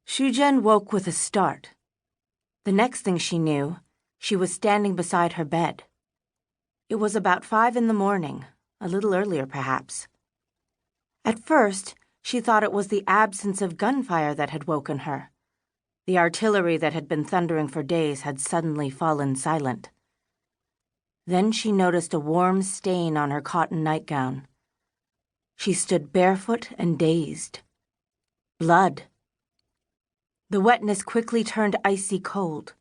Shuzhen woke with a start. The next thing she knew, she was standing beside her bed. It was about 5 in the morning, a little earlier perhaps. At first, she thought it was the absence of gunfire that had woken her. The artillery that had been thundering for days had suddenly fallen silent. Then she noticed a warm stain on her cotton nightgown. She stood barefoot and dazed. Blood. The wetness quickly turned icy cold.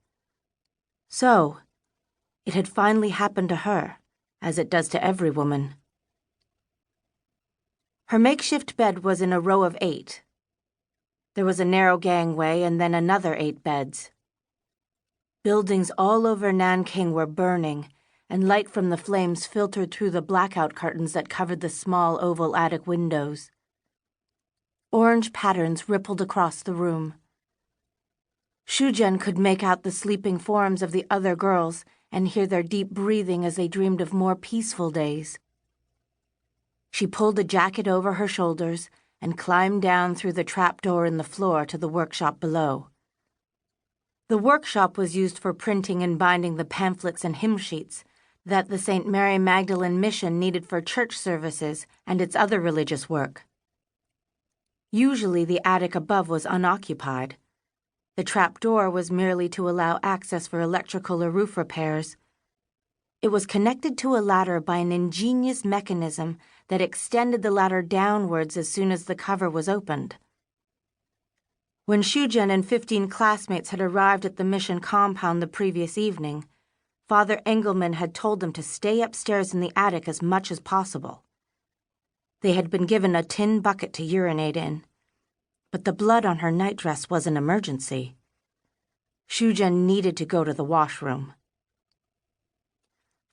So, it had finally happened to her, as it does to every woman. Her makeshift bed was in a row of 8. There was a narrow gangway and then another 8 beds. Buildings all over Nanking were burning, and light from the flames filtered through the blackout curtains that covered the small oval attic windows. Orange patterns rippled across the room. Shuzhen could make out the sleeping forms of the other girls and hear their deep breathing as they dreamed of more peaceful days. She pulled a jacket over her shoulders and climbed down through the trapdoor in the floor to the workshop below. The workshop was used for printing and binding the pamphlets and hymn sheets that the St. Mary Magdalene mission needed for church services and its other religious work. Usually the attic above was unoccupied. The trapdoor was merely to allow access for electrical or roof repairs. It was connected to a ladder by an ingenious mechanism that extended the ladder downwards as soon as the cover was opened. When Shuzhen and 15 classmates had arrived at the mission compound the previous evening, Father Engelmann had told them to stay upstairs in the attic as much as possible. They had been given a tin bucket to urinate in, but the blood on her nightdress was an emergency. Shuzhen needed to go to the washroom.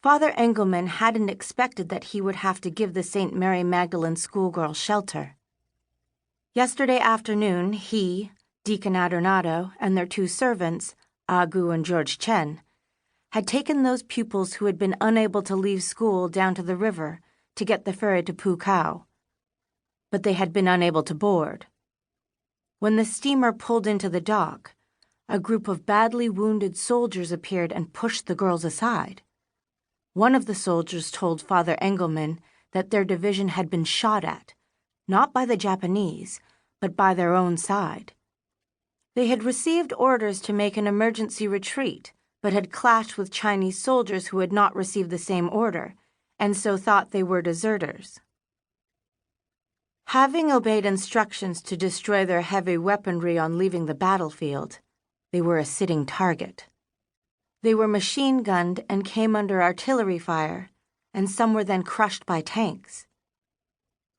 Father Engelmann hadn't expected that he would have to give the St. Mary Magdalene schoolgirls shelter. Yesterday afternoon, he, Deacon Adornado, and their 2 servants, Agu and George Chen, had taken those pupils who had been unable to leave school down to the river to get the ferry to Pukao. But they had been unable to board. When the steamer pulled into the dock, a group of badly wounded soldiers appeared and pushed the girls aside. One of the soldiers told Father Engelmann that their division had been shot at, not by the Japanese, but by their own side. They had received orders to make an emergency retreat, but had clashed with Chinese soldiers who had not received the same order, and so thought they were deserters. Having obeyed instructions to destroy their heavy weaponry on leaving the battlefield, they were a sitting target. They were machine-gunned and came under artillery fire, and some were then crushed by tanks.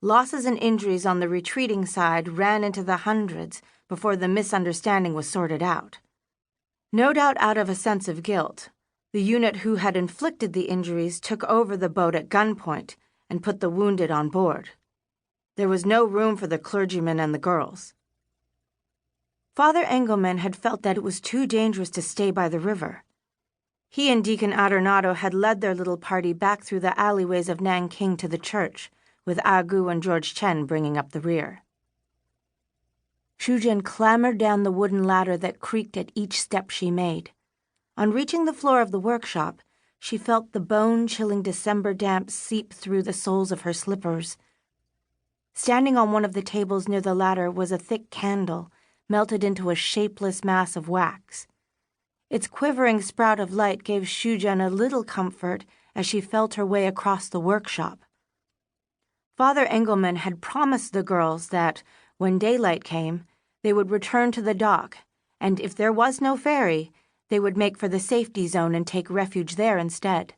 Losses and injuries on the retreating side ran into the hundreds before the misunderstanding was sorted out. No doubt out of a sense of guilt, the unit who had inflicted the injuries took over the boat at gunpoint and put the wounded on board. There was no room for the clergymen and the girls. Father Engelmann had felt that it was too dangerous to stay by the river. He and Deacon Adornado had led their little party back through the alleyways of Nanking to the church, with Agu and George Chen bringing up the rear. Shuzhen clambered down the wooden ladder that creaked at each step she made. On reaching the floor of the workshop, she felt the bone-chilling December damp seep through the soles of her slippers. Standing on one of the tables near the ladder was a thick candle, melted into a shapeless mass of wax. Its quivering sprout of light gave Shuzhen a little comfort as she felt her way across the workshop. Father Engelmann had promised the girls that, when daylight came, they would return to the dock, and if there was no ferry, they would make for the safety zone and take refuge there instead.